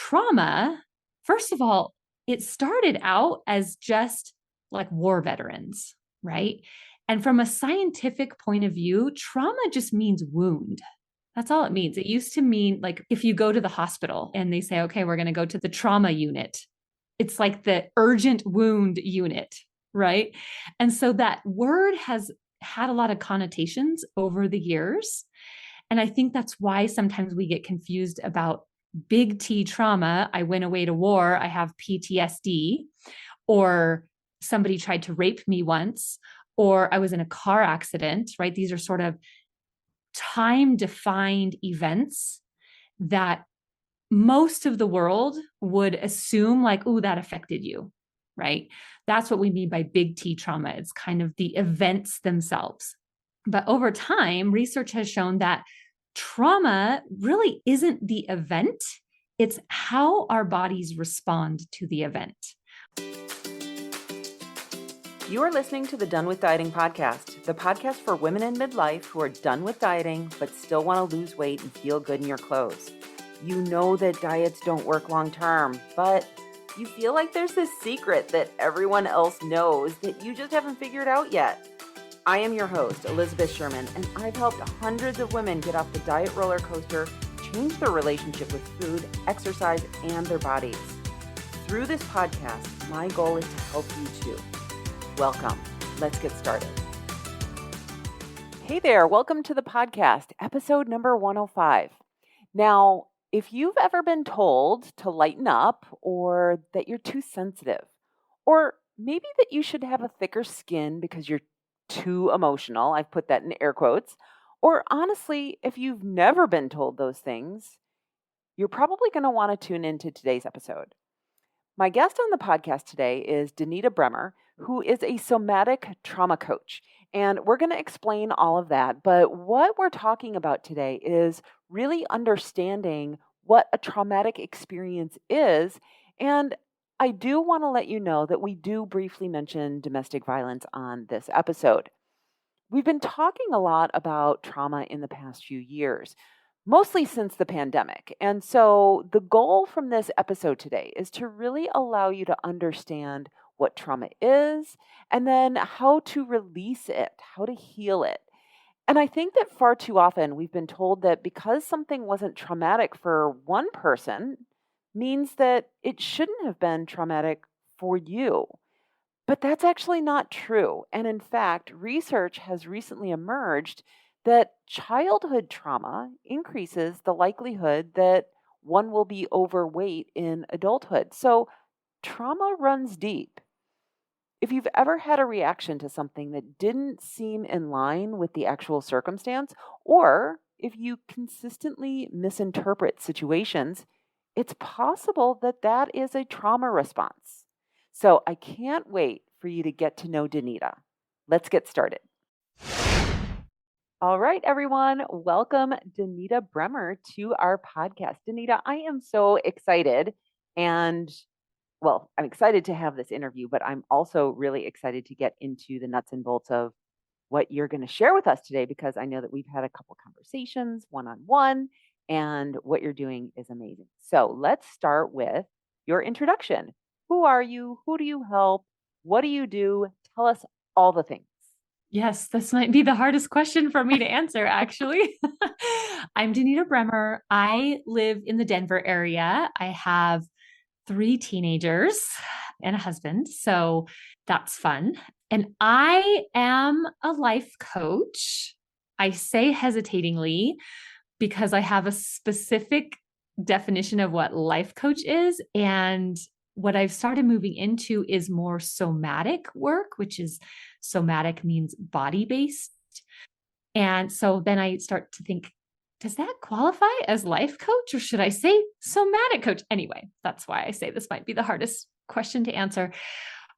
trauma, first of all, it started out as just like war veterans, right? And from a scientific point of view, trauma just means wound. That's all it means. It used to mean like if you go to the hospital and they say, okay, we're going to go to the trauma unit, it's like the urgent wound unit, right? And so that word has had a lot of connotations over the years. And I think that's why sometimes we get confused about big T trauma. I went away to war, I have PTSD, or somebody tried to rape me once, or I was in a car accident, right? These are sort of time defined events that most of the world would assume like, oh, that affected you, right? That's what we mean by big T trauma. It's kind of the events themselves. But over time, research has shown that trauma really isn't the event, it's how our bodies respond to the event. You are listening to the Done with Dieting podcast, the podcast for women in midlife who are done with dieting but still want to lose weight and feel good in your clothes. You know that diets don't work long term, but you feel like there's this secret that everyone else knows that you just haven't figured out yet. I am your host, Elizabeth Sherman, and I've helped hundreds of women get off the diet roller coaster, change their relationship with food, exercise, and their bodies. Through this podcast, my goal is to help you too. Welcome. Let's get started. Hey there. Welcome to the podcast, episode number 105. Now, if you've ever been told to lighten up or that you're too sensitive, or maybe that you should have a thicker skin because you're too emotional, I've put that in air quotes, or honestly, if you've never been told those things, you're probably going to want to tune into today's episode. My guest on the podcast today is Denita Bremer, who is a somatic trauma coach. And we're going to explain all of that. But what we're talking about today is really understanding what a traumatic experience is. And I do want to let you know that we do briefly mention domestic violence on this episode. We've been talking a lot about trauma in the past few years, mostly since the pandemic. And so the goal from this episode today is to really allow you to understand what trauma is and then how to release it, how to heal it. And I think that far too often we've been told that because something wasn't traumatic for one person means that it shouldn't have been traumatic for you. But that's actually not true. And in fact, research has recently emerged that childhood trauma increases the likelihood that one will be overweight in adulthood. So trauma runs deep. If you've ever had a reaction to something that didn't seem in line with the actual circumstance, or if you consistently misinterpret situations, it's possible that that is a trauma response. So I can't wait for you to get to know Denita. Let's get started. All right, everyone. Welcome Denita Bremer to our podcast. Denita, I am so excited and I'm excited to have this interview, but I'm also really excited to get into the nuts and bolts of what you're going to share with us today, because I know that we've had a couple conversations one-on-one and what you're doing is amazing. So let's start with your introduction. Who are you? Who do you help? What do you do? Tell us all the things. Yes, this might be the hardest question for me to answer, actually. I'm Denita Bremer. I live in the Denver area. I have 3 teenagers and a husband, so that's fun. And I am a life coach. I say hesitatingly because I have a specific definition of what life coach is. And what I've started moving into is more somatic work, which is somatic means body-based. And so then I start to think, does that qualify as life coach or should I say somatic coach? Anyway, that's why I say this might be the hardest question to answer.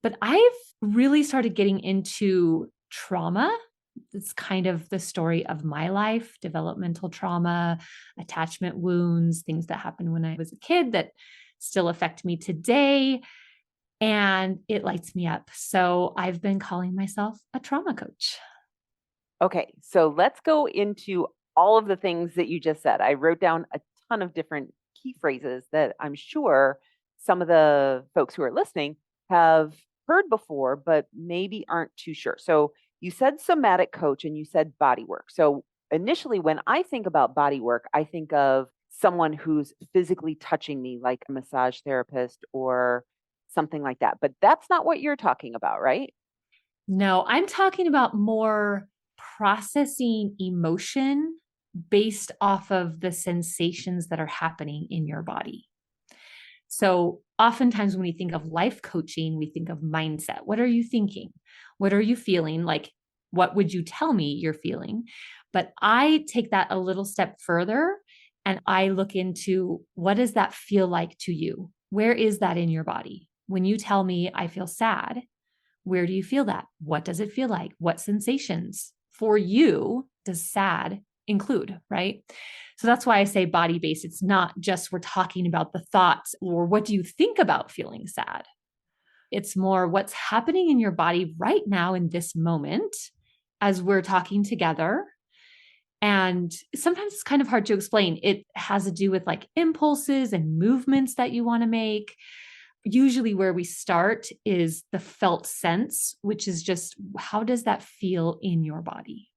But I've really started getting into trauma. It's kind of the story of my life, developmental trauma, attachment wounds, things that happened when I was a kid that still affect me today. And it lights me up. So I've been calling myself a trauma coach. Okay, so let's go into all of the things that you just said. I wrote down a ton of different key phrases that I'm sure some of the folks who are listening have heard before, but maybe aren't too sure. So you said somatic coach and you said body work. So initially, when I think about body work, I think of someone who's physically touching me, like a massage therapist or something like that. But that's not what you're talking about, right? No, I'm talking about more processing emotion based off of the sensations that are happening in your body. So, oftentimes when we think of life coaching, we think of mindset. What are you thinking? What are you feeling? Like, what would you tell me you're feeling? But I take that a little step further and I look into what does that feel like to you? Where is that in your body? When you tell me I feel sad, where do you feel that? What does it feel like? What sensations for you does sad include, right? So that's why I say body based. It's not just we're talking about the thoughts or what do you think about feeling sad. It's more what's happening in your body right now in this moment as we're talking together. And sometimes it's kind of hard to explain. It has to do with like impulses and movements that you want to make. Usually, where we start is the felt sense, which is just how does that feel in your body?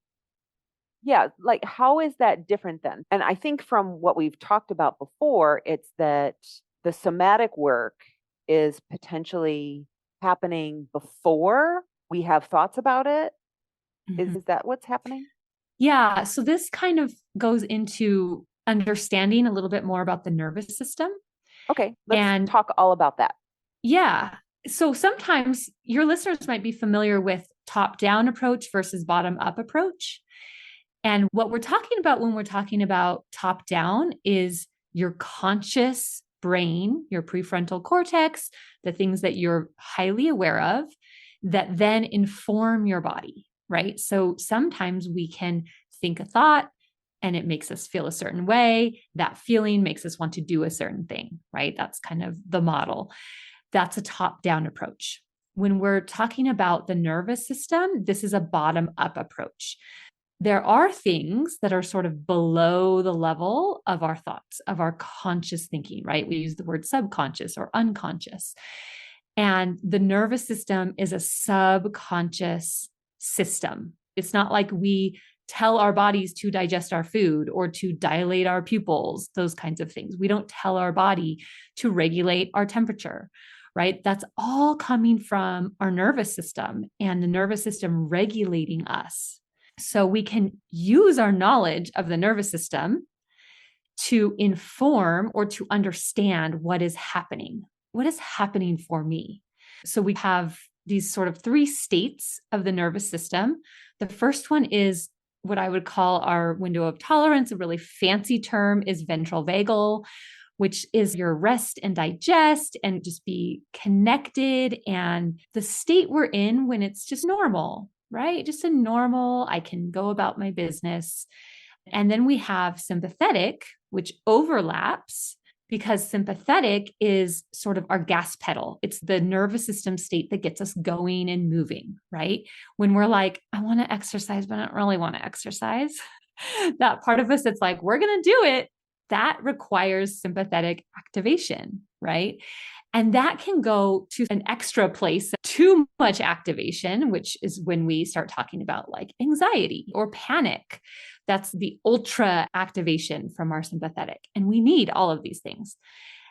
Yeah, like how is that different then? And I think from what we've talked about before, it's that the somatic work is potentially happening before we have thoughts about it. Mhm. Is that what's happening? Yeah. So, this kind of goes into understanding a little bit more about the nervous system. Okay, let's And talk all about that. yeah. So sometimes your listeners might be familiar with top down approach versus bottom up approach. And what we're talking about when we're talking about top down is your conscious brain, your prefrontal cortex, the things that you're highly aware of that then inform your body, right? So sometimes we can think a thought and it makes us feel a certain way. That feeling makes us want to do a certain thing, right? That's kind of the model. That's a top down approach. When we're talking about the nervous system, this is a bottom up approach. There are things that are sort of below the level of our thoughts, of our conscious thinking, right? We use the word subconscious or unconscious. And the nervous system is a subconscious system. It's not like we tell our bodies to digest our food or to dilate our pupils, those kinds of things. We don't tell our body to regulate our temperature, right? That's all coming from our nervous system and the nervous system regulating us. So we can use our knowledge of the nervous system to inform or to understand what is happening. What is happening for me? So we have these sort of three states of the nervous system. The first one is what I would call our window of tolerance. A really fancy term is ventral vagal, which is your rest and digest and just be connected. And the state we're in when it's just normal, right? Just a normal, I can go about my business. And then we have sympathetic, which overlaps because sympathetic is sort of our gas pedal. It's the nervous system state that gets us going and moving, right? When we're like, I want to exercise, but I don't really want to exercise. That part of us that's like, we're going to do it. That requires sympathetic activation, right? And that can go to an extra place, too much activation, which is when we start talking about like anxiety or panic. That's the ultra activation from our sympathetic. And we need all of these things.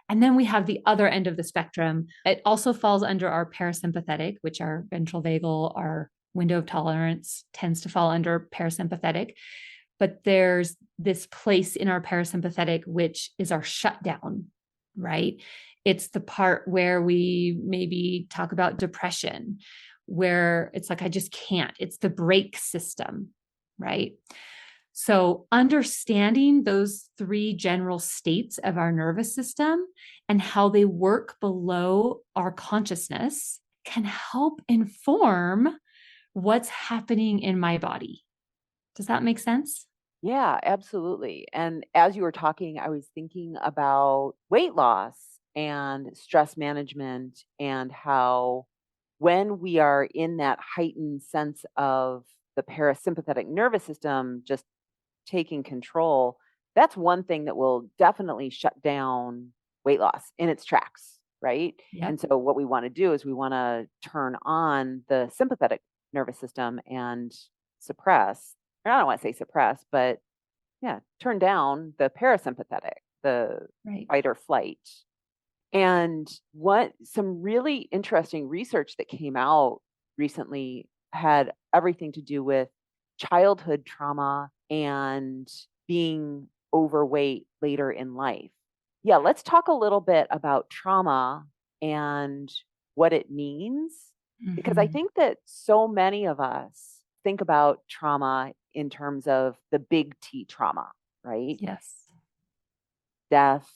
And then we have the other end of the spectrum. It also falls under our parasympathetic, which our ventral vagal, our window of tolerance tends to fall under parasympathetic. But there's this place in our parasympathetic, which is our shutdown, right? It's the part where we maybe talk about depression, where it's like, I just can't. It's the brake system, right? So, understanding those three general states of our nervous system and how they work below our consciousness can help inform what's happening in my body. Does that make sense? Yeah, absolutely. And as you were talking, I was thinking about weight loss and stress management and how when we are in that heightened sense of the parasympathetic nervous system just taking control, that's one thing that will definitely shut down weight loss in its tracks, right? Yep. And so what we want to do is we want to turn on the sympathetic nervous system and suppress, or I don't want to say suppress, but yeah, turn down the parasympathetic, the Right. fight or flight. And what some really interesting research that came out recently had everything to do with childhood trauma and being overweight later in life. Yeah, let's talk a little bit about trauma and what it means, because I Hmm. think that so many of us think about trauma in terms of the big T trauma, right? Yes. Death,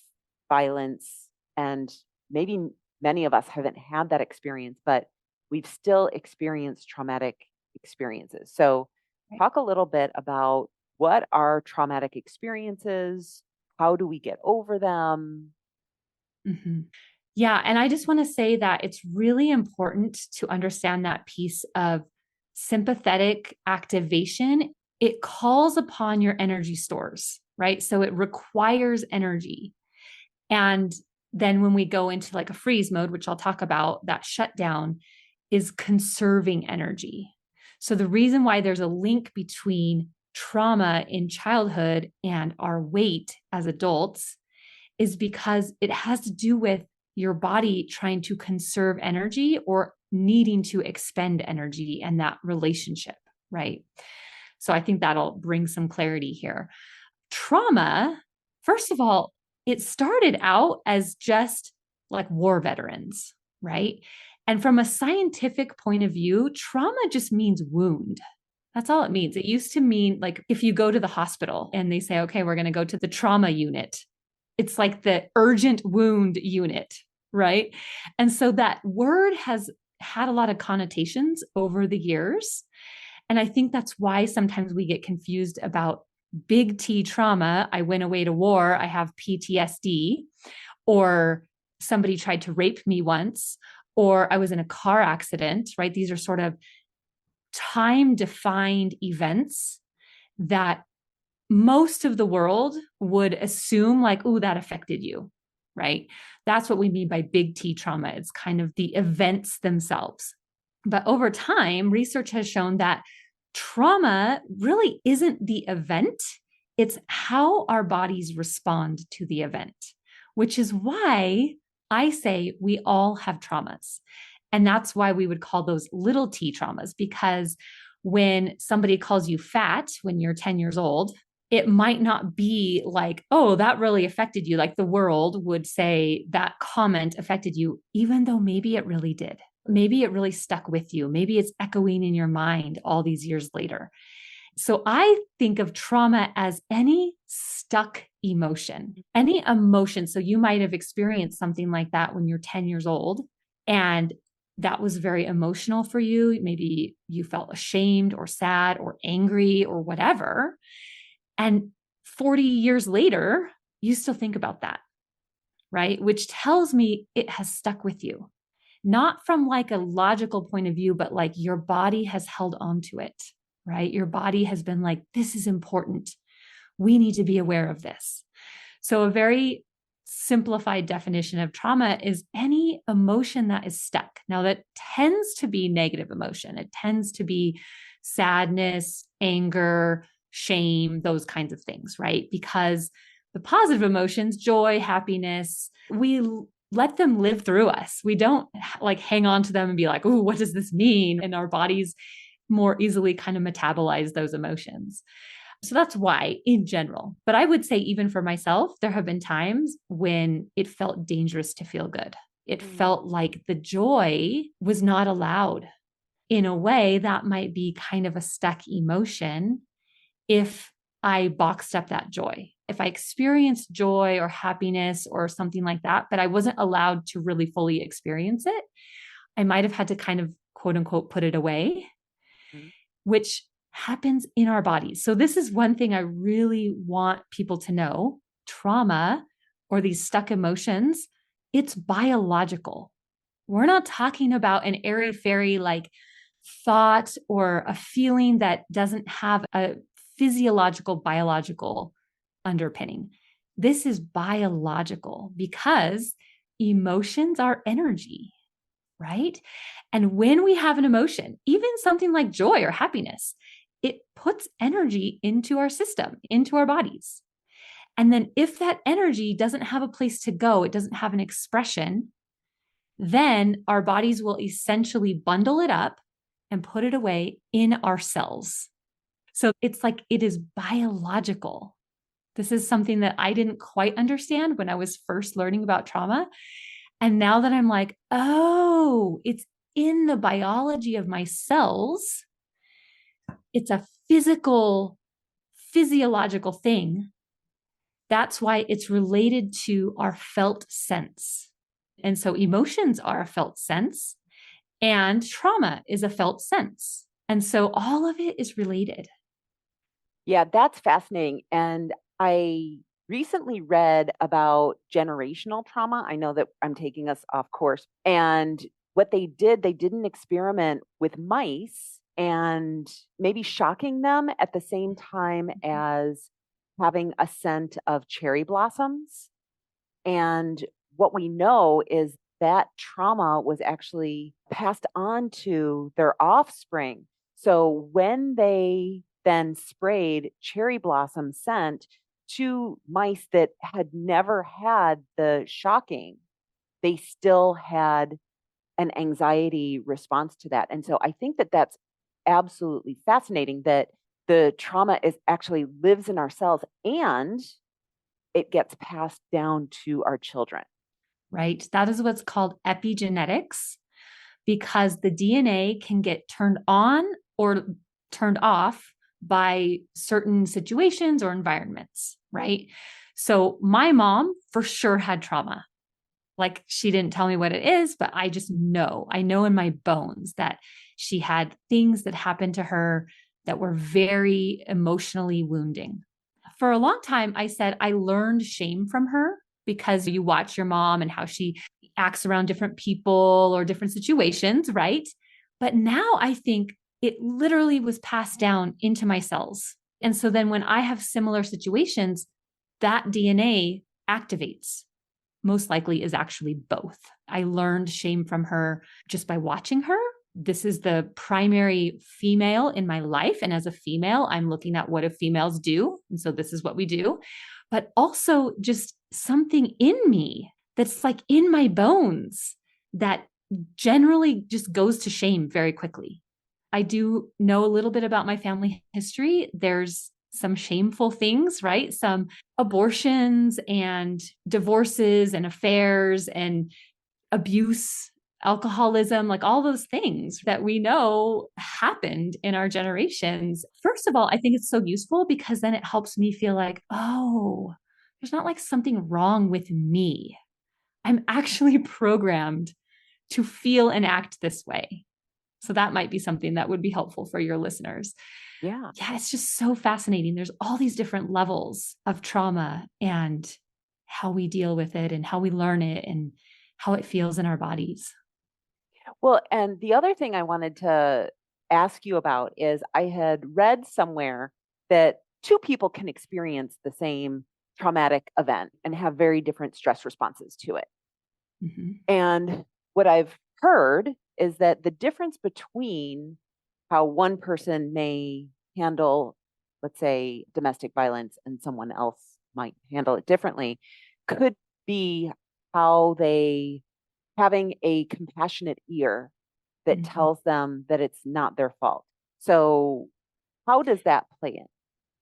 violence, and maybe many of us haven't had that experience, but we've still experienced traumatic experiences. So, Right. talk a little bit about what are traumatic experiences? How do we get over them? Hmm. Yeah. And I just want to say that it's really important to understand that piece of sympathetic activation. It calls upon your energy stores, right? So it requires energy. And then when we go into like a freeze mode, which I'll talk about, that shutdown is conserving energy. So the reason why there's a link between trauma in childhood and our weight as adults is because it has to do with your body trying to conserve energy or needing to expend energy and that relationship, right? So I think that'll bring some clarity here. Trauma, first of all, it started out as just like war veterans, right? And from a scientific point of view, trauma just means wound. That's all it means. It used to mean like if you go to the hospital and they say, okay, we're going to go to the trauma unit, it's like the urgent wound unit, right? And so that word has had a lot of connotations over the years. And I think that's why sometimes we get confused about big T trauma. I went away to war, I have PTSD, or somebody tried to rape me once, or I was in a car accident, right? These are sort of time defined events that most of the world would assume, like, oh, that affected you, right? That's what we mean by big T trauma. It's kind of the events themselves. But over time, research has shown that trauma really isn't the event, it's how our bodies respond to the event, which is why I say we all have traumas. And that's why we would call those little T traumas, because when somebody calls you fat when you're 10 years old, it might not be like, oh, that really affected you. Like the world would say that comment affected you, even though maybe it really did. Maybe it really stuck with you. Maybe it's echoing in your mind all these years later. So I think of trauma as any stuck emotion, any emotion. So you might have experienced something like that when you're 10 years old, and that was very emotional for you. Maybe you felt ashamed or sad or angry or whatever. And 40 years later, you still think about that, right? Which tells me it has stuck with you, not from like a logical point of view, but like your body has held on to it, right? Your body has been like, this is important. We need to be aware of this. So, a very simplified definition of trauma is any emotion that is stuck. Now, that tends to be negative emotion, it tends to be sadness, anger, shame, those kinds of things, right? Because the positive emotions, joy, happiness, we let them live through us. We don't like hang on to them and be like, oh, what does this mean? And our bodies more easily kind of metabolize those emotions. So that's why, in general. But I would say, even for myself, there have been times when it felt dangerous to feel good. It Mm. felt like the joy was not allowed. In a way, that might be kind of a stuck emotion if I boxed up that joy. If I experienced joy or happiness or something like that, but I wasn't allowed to really fully experience it, I might have had to kind of quote unquote put it away, Mm. which happens in our bodies. So, this is one thing I really want people to know: trauma or these stuck emotions, it's biological. We're not talking about an airy fairy like thought or a feeling that doesn't have a physiological, biological underpinning. This is biological because emotions are energy, right? And when we have an emotion, even something like joy or happiness, it puts energy into our system, into our bodies. And then if that energy doesn't have a place to go, it doesn't have an expression, then our bodies will essentially bundle it up and put it away in our cells. So it's like it is biological. This is something that I didn't quite understand when I was first learning about trauma. And now that I'm like, oh, it's in the biology of my cells, it's a physiological thing. That's why it's related to our felt sense. And so emotions are a felt sense, and trauma is a felt sense. And so all of it is related. Yeah, that's fascinating. And I recently read about generational trauma. I know that I'm taking us off course. And what they did, they did an experiment with mice and maybe shocking them at the same time as having a scent of cherry blossoms. And what we know is that trauma was actually passed on to their offspring. So when they then sprayed cherry blossom scent to mice that had never had the shocking, they still had an anxiety response to that. And so I think that that's absolutely fascinating that the trauma is actually lives in our cells and it gets passed down to our children. Right? That is what's called epigenetics, because the DNA can get turned on or turned off by certain situations or environments, right? So my mom for sure had trauma. Like she didn't tell me what it is, but I just know. I know in my bones that she had things that happened to her that were very emotionally wounding. For a long time, I said I learned shame from her because you watch your mom and how she acts around different people or different situations, right? But now I think it literally was passed down into my cells. And so then when I have similar situations, that DNA activates. Most likely is actually both. I learned shame from her just by watching her. This is the primary female in my life. And as a female, I'm looking at what do females do. And so this is what we do. But also just something in me that's like in my bones that generally just goes to shame very quickly. I do know a little bit about my family history. There's some shameful things, right? Some abortions and divorces and affairs and abuse, alcoholism, like all those things that we know happened in our generations. First of all, I think it's so useful because then it helps me feel like, oh, there's not like something wrong with me. I'm actually programmed to feel and act this way. So that might be something that would be helpful for your listeners. Yeah. Yeah, it's just so fascinating. There's all these different levels of trauma and how we deal with it and how we learn it and how it feels in our bodies. Well, and the other thing I wanted to ask you about is I had read somewhere that two people can experience the same traumatic event and have very different stress responses to it. Mm-hmm. And what I've heard is that the difference between how one person may handle, let's say, domestic violence and someone else might handle it differently could be how they having a compassionate ear that Mm-hmm. tells them that it's not their fault. So, how does that play in?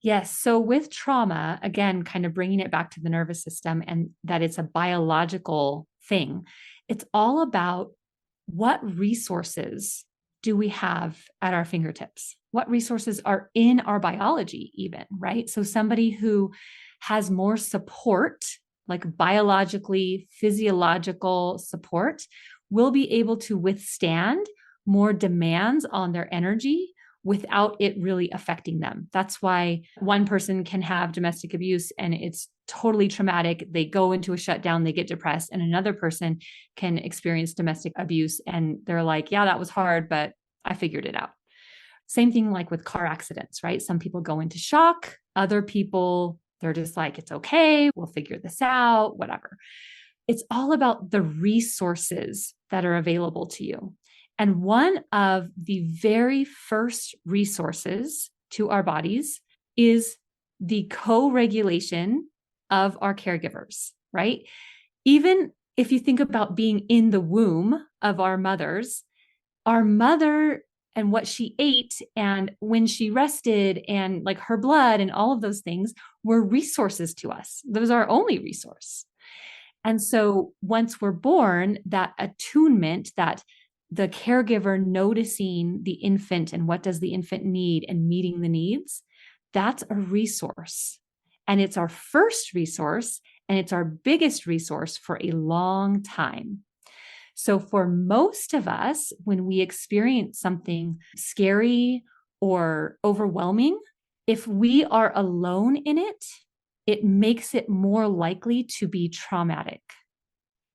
Yes. So with trauma, again, kind of bringing it back to the nervous system and that it's a biological thing, it's all about what resources do we have at our fingertips? What resources are in our biology, even, right? So somebody who has more support, like biologically, physiological support, will be able to withstand more demands on their energy without it really affecting them. That's why one person can have domestic abuse and it's totally traumatic. They go into a shutdown, they get depressed, and another person can experience domestic abuse and they're like, yeah, that was hard, but I figured it out. Same thing like with car accidents, right? Some people go into shock, other people They're just like, it's okay. We'll figure this out, whatever. It's all about the resources that are available to you. And one of the very first resources to our bodies is the co regulation of our caregivers, right? Even if you think about being in the womb of our mother and what she ate and when she rested and like her blood and all of those things were resources to us. Those are our only resource. And so once we're born, that attunement, that the caregiver noticing the infant and what does the infant need and meeting the needs, that's a resource. And it's our first resource and it's our biggest resource for a long time. So for most of us, when we experience something scary or overwhelming, if we are alone in it, it makes it more likely to be traumatic.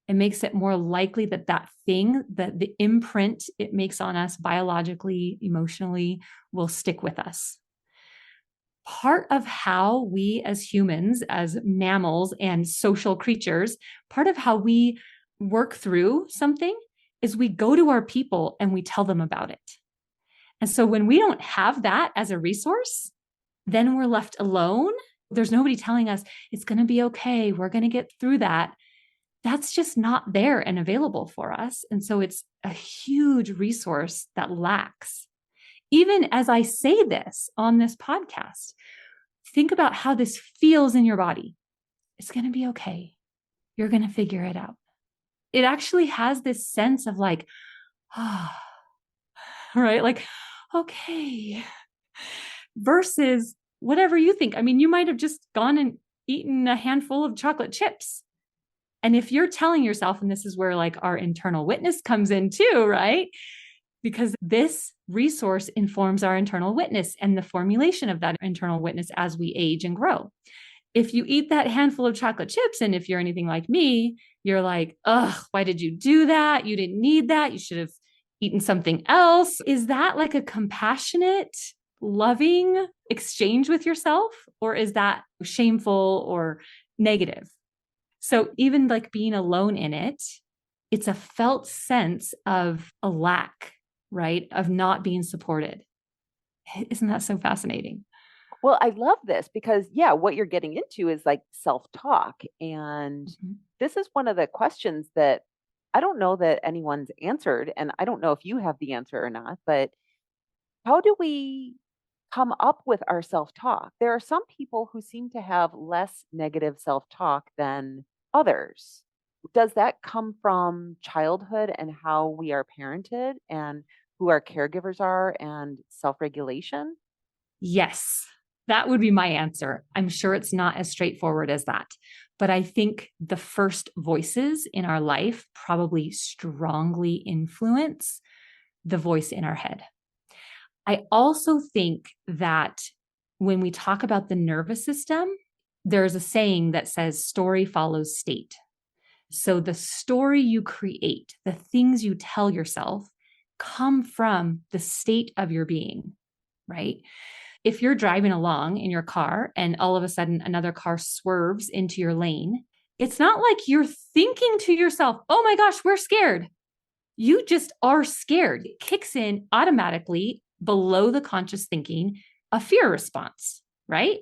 It makes it more likely that that thing, that the imprint it makes on us biologically, emotionally, will stick with us. Part of how we as humans, as mammals and social creatures, part of how we work through something is we go to our people and we tell them about it. And so when we don't have that as a resource, then we're left alone. There's nobody telling us it's going to be okay. We're going to get through that. That's just not there and available for us. And so it's a huge resource that lacks. Even as I say this on this podcast, think about how this feels in your body. It's going to be okay. You're going to figure it out. It actually has this sense of like, ah, right? Like, okay, versus whatever you think. I mean, you might have just gone and eaten a handful of chocolate chips. And if you're telling yourself, and this is where like our internal witness comes in too, right? Because this resource informs our internal witness and the formulation of that internal witness as we age and grow. If you eat that handful of chocolate chips, and if you're anything like me, you're like, ugh, why did you do that? You didn't need that. You should have eaten something else. Is that like a compassionate, loving exchange with yourself? Or is that shameful or negative? So even like being alone in it, it's a felt sense of a lack, right? Of not being supported. Isn't that so fascinating? Well, I love this because, yeah, what you're getting into is like self talk. And Mhm. this is one of the questions that I don't know that anyone's answered. And I don't know if you have the answer or not, but how do we come up with our self talk? There are some people who seem to have less negative self talk than others. Does that come from childhood and how we are parented and who our caregivers are and self regulation? Yes, that would be my answer. I'm sure it's not as straightforward as that. But I think the first voices in our life probably strongly influence the voice in our head. I also think that when we talk about the nervous system, there's a saying that says story follows state. So the story you create, the things you tell yourself come from the state of your being, right? If you're driving along in your car and all of a sudden another car swerves into your lane, it's not like you're thinking to yourself, oh my gosh, we're scared. You just are scared. It kicks in automatically below the conscious thinking, a fear response, right?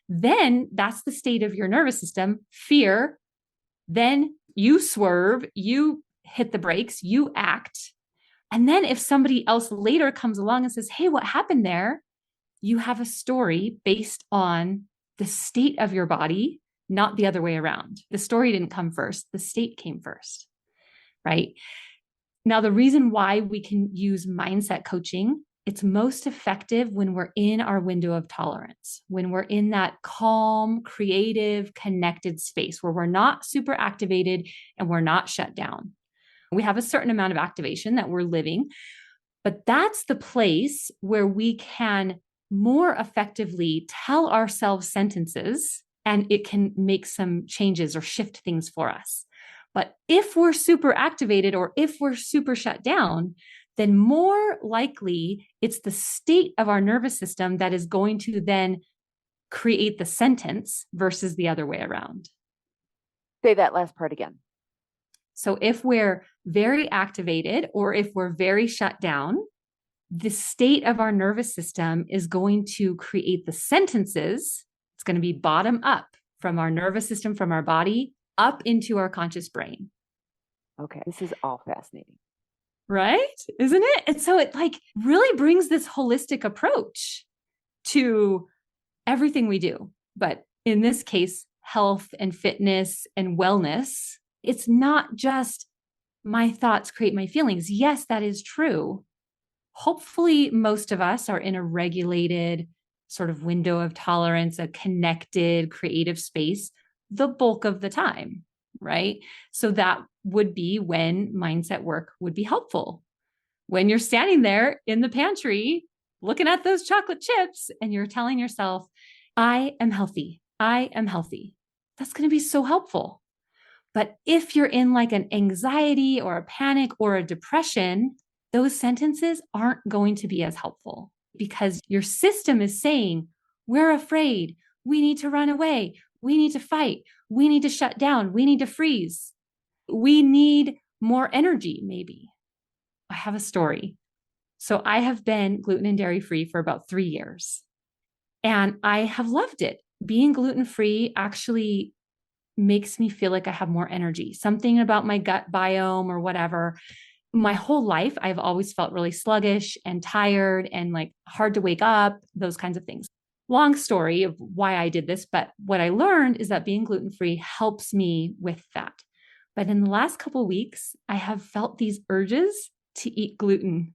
Then that's the state of your nervous system, fear. Then you swerve, you hit the brakes, you act. And then if somebody else later comes along and says, hey, what happened there? You have a story based on the state of your body, not the other way around. The story didn't come first, the state came first, right? Now, the reason why we can use mindset coaching, it's most effective when we're in our window of tolerance, when we're in that calm, creative, connected space where we're not super activated and we're not shut down. We have a certain amount of activation that we're living, but that's the place where we can more effectively tell ourselves sentences and it can make some changes or shift things for us. But if we're super activated or if we're super shut down, then more likely it's the state of our nervous system that is going to then create the sentence versus the other way around. Say that last part again. So if we're very activated or if we're very shut down, the state of our nervous system is going to create the sentences. It's going to be bottom up from our nervous system, from our body, up into our conscious brain. Okay, this is all fascinating. Right? Isn't it? And so it like really brings this holistic approach to everything we do. But in this case, health and fitness and wellness, it's not just my thoughts create my feelings. Yes, that is true. Hopefully, most of us are in a regulated sort of window of tolerance, a connected, creative space the bulk of the time, right? So that would be when mindset work would be helpful. When you're standing there in the pantry looking at those chocolate chips and you're telling yourself, I am healthy. I am healthy. That's going to be so helpful. But if you're in like an anxiety or a panic or a depression, those sentences aren't going to be as helpful because your system is saying, we're afraid. We need to run away. We need to fight. We need to shut down. We need to freeze. We need more energy, maybe. I have a story. So I have been gluten and dairy free for about 3 years, and I have loved it. Being gluten free actually makes me feel like I have more energy, something about my gut biome or whatever. My whole life, I've always felt really sluggish and tired and like hard to wake up, those kinds of things. Long story of why I did this, but what I learned is that being gluten free helps me with that. But in the last couple of weeks, I have felt these urges to eat gluten.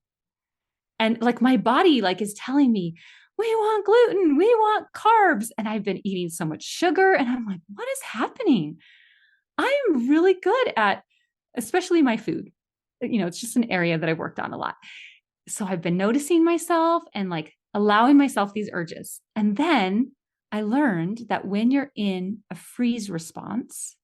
And like my body like is telling me, we want gluten, we want carbs. And I've been eating so much sugar. And I'm like, what is happening? I'm really good at, especially my food. You know, it's just an area that I worked on a lot. So I've been noticing myself and like allowing myself these urges. And then I learned that when you're in a freeze response,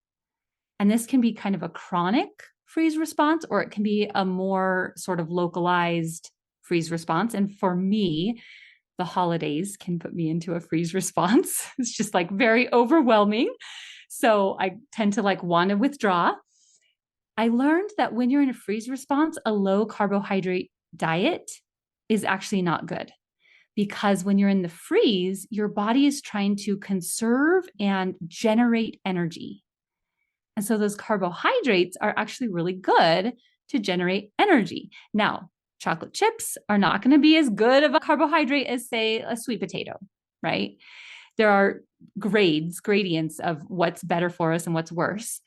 and this can be kind of a chronic freeze response, or it can be a more sort of localized freeze response. And for me, the holidays can put me into a freeze response. It's just like very overwhelming. So I tend to like want to withdraw. I learned that when you're in a freeze response, a low carbohydrate diet is actually not good because when you're in the freeze, your body is trying to conserve and generate energy. And so those carbohydrates are actually really good to generate energy. Now, chocolate chips are not going to be as good of a carbohydrate as, say, a sweet potato, right? There are gradients of what's better for us and what's worse.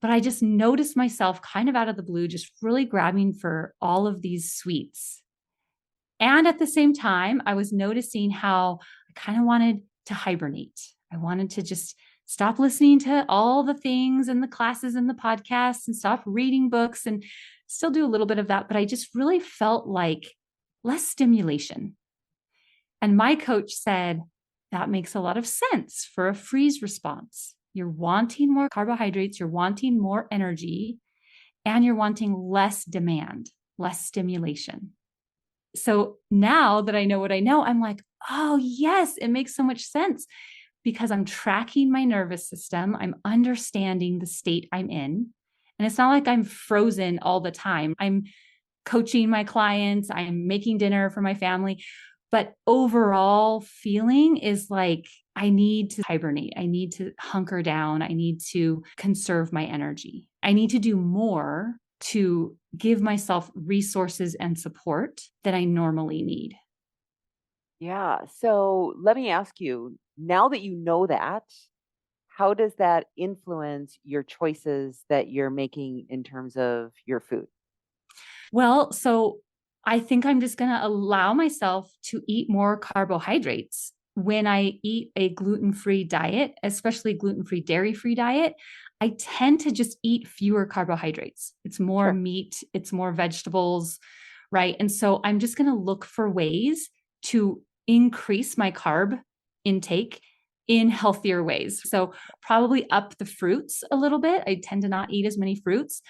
But I just noticed myself kind of out of the blue, just really grabbing for all of these sweets. And at the same time, I was noticing how I kind of wanted to hibernate. I wanted to just stop listening to all the things and the classes and the podcasts and stop reading books and still do a little bit of that. But I just really felt like less stimulation. And my coach said, that makes a lot of sense for a freeze response. You're wanting more carbohydrates, you're wanting more energy, and you're wanting less demand, less stimulation. So now that I know what I know, I'm like, oh, yes, it makes so much sense because I'm tracking my nervous system. I'm understanding the state I'm in. And it's not like I'm frozen all the time. I'm coaching my clients, I'm making dinner for my family. But overall feeling is like, I need to hibernate. I need to hunker down. I need to conserve my energy. I need to do more to give myself resources and support that I normally need. Yeah. So let me ask you, now that you know that, how does that influence your choices that you're making in terms of your food? Well, so I think I'm just going to allow myself to eat more carbohydrates. When I eat a gluten-free diet, especially gluten-free, dairy-free diet, I tend to just eat fewer carbohydrates. It's more Sure. meat, it's more vegetables, right? And so I'm just going to look for ways to increase my carb intake in healthier ways. So probably up the fruits a little bit. I tend to not eat as many fruits,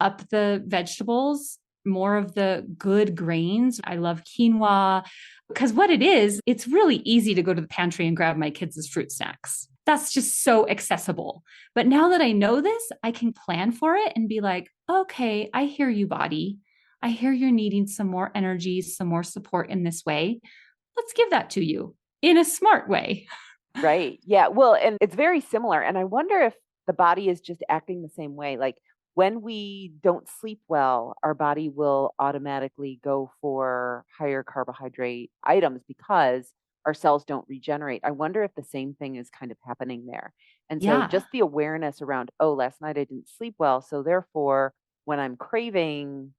up the vegetables, more of the good grains. I love quinoa because what it is, it's really easy to go to the pantry and grab my kids' fruit snacks. That's just so accessible. But now that I know this, I can plan for it and be like, okay, I hear you, body. I hear you're needing some more energy, some more support in this way. Let's give that to you in a smart way. Right. Yeah. Well, and it's very similar. And I wonder if the body is just acting the same way. Like when we don't sleep well, our body will automatically go for higher carbohydrate items because our cells don't regenerate. I wonder if the same thing is kind of happening there. And so Yeah. just the awareness around, oh, last night I didn't sleep well. So therefore, when I'm craving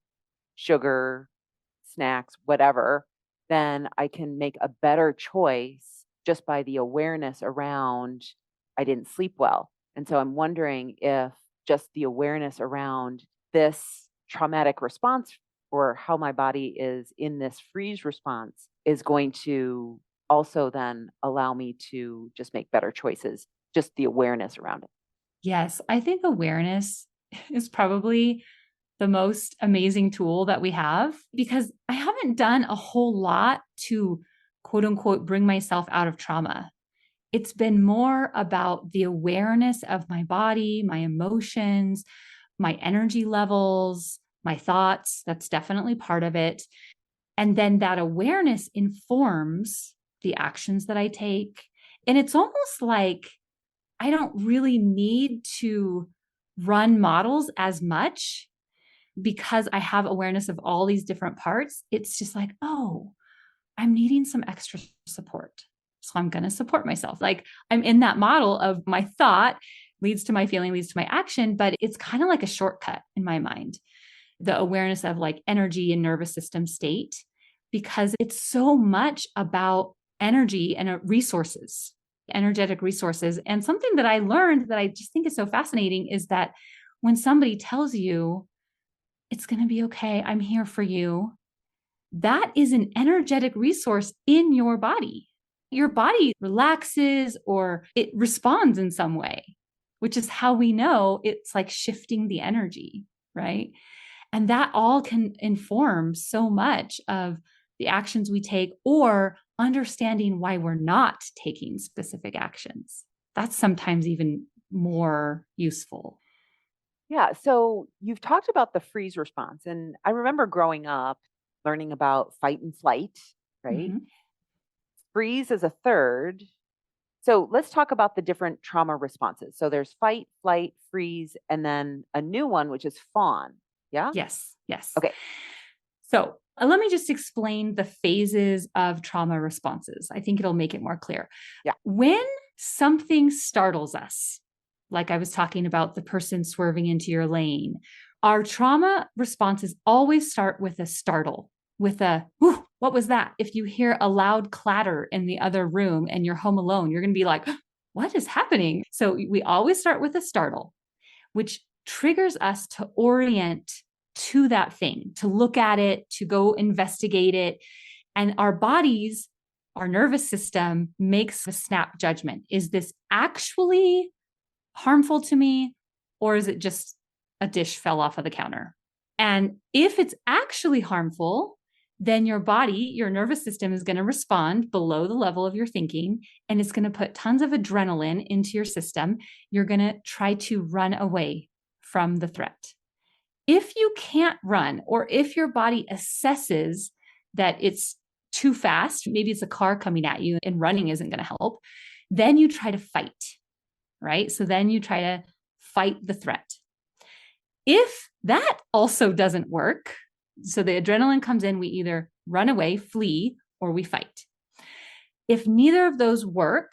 sugar, snacks, whatever, then I can make a better choice just by the awareness around I didn't sleep well. And so I'm wondering if just the awareness around this traumatic response or how my body is in this freeze response is going to also then allow me to just make better choices, just the awareness around it. Yes. I think awareness is probably the most amazing tool that we have because I haven't done a whole lot to quote unquote bring myself out of trauma. It's been more about the awareness of my body, my emotions, my energy levels, my thoughts. That's definitely part of it. And then that awareness informs the actions that I take. And it's almost like I don't really need to run models as much because I have awareness of all these different parts. It's just like, oh, I'm needing some extra support. So I'm going to support myself. Like I'm in that model of my thought leads to my feeling, leads to my action, but it's kind of like a shortcut in my mind. The awareness of like energy and nervous system state, because it's so much about energy and resources, energetic resources. And something that I learned that I just think is so fascinating is that when somebody tells you, it's going to be okay, I'm here for you, that is an energetic resource in your body. Your body relaxes or it responds in some way, which is how we know it's like shifting the energy, right? And that all can inform so much of the actions we take or understanding why we're not taking specific actions. That's sometimes even more useful. Yeah. So you've talked about the freeze response. And I remember growing up learning about fight and flight, right? Mm-hmm. Freeze is a third. So let's talk about the different trauma responses. So there's fight, flight, freeze, and then a new one, which is fawn. Yeah. Yes, yes. Okay. So let me just explain the phases of trauma responses. I think it'll make it more clear. Yeah. When something startles us, like I was talking about the person swerving into your lane, our trauma responses always start with a startle, with a, what was that? If you hear a loud clatter in the other room and you're home alone, you're going to be like, what is happening? So we always start with a startle, which triggers us to orient to that thing, to look at it, to go investigate it. And our bodies, our nervous system makes a snap judgment. Is this actually harmful to me? Or is it just a dish fell off of the counter? And if it's actually harmful, then your body, your nervous system is going to respond below the level of your thinking, and it's going to put tons of adrenaline into your system. You're going to try to run away from the threat. If you can't run, or if your body assesses that it's too fast, maybe it's a car coming at you and running isn't going to help, then you try to fight, right? So then you try to fight the threat. If that also doesn't work, so the adrenaline comes in, we either run away, flee, or we fight. If neither of those work,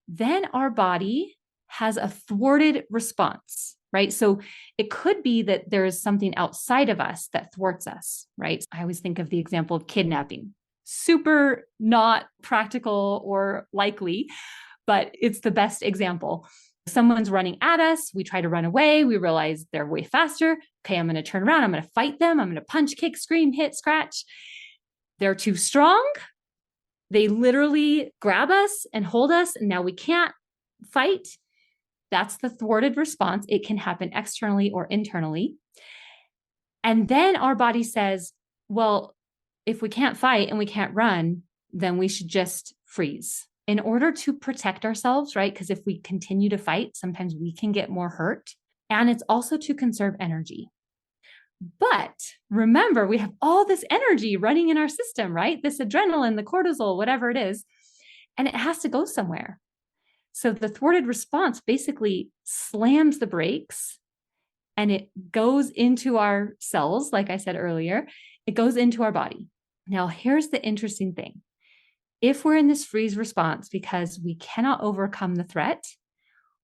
then our body has a thwarted response, right? So it could be that there is something outside of us that thwarts us, right? I always think of the example of kidnapping. Super not practical or likely, but it's the best example. Someone's running at us. We try to run away. We realize they're way faster. Okay, I'm going to turn around. I'm going to fight them. I'm going to punch, kick, scream, hit, scratch. They're too strong. They literally grab us and hold us, and now we can't fight. That's the thwarted response. It can happen externally or internally. And then our body says, well, if we can't fight and we can't run, then we should just freeze in order to protect ourselves, right? Because if we continue to fight, sometimes we can get more hurt. And it's also to conserve energy. But remember, we have all this energy running in our system, right? This adrenaline, the cortisol, whatever it is, and it has to go somewhere. So the thwarted response basically slams the brakes and it goes into our cells, like I said earlier, it goes into our body. Now, here's the interesting thing. If we're in this freeze response because we cannot overcome the threat,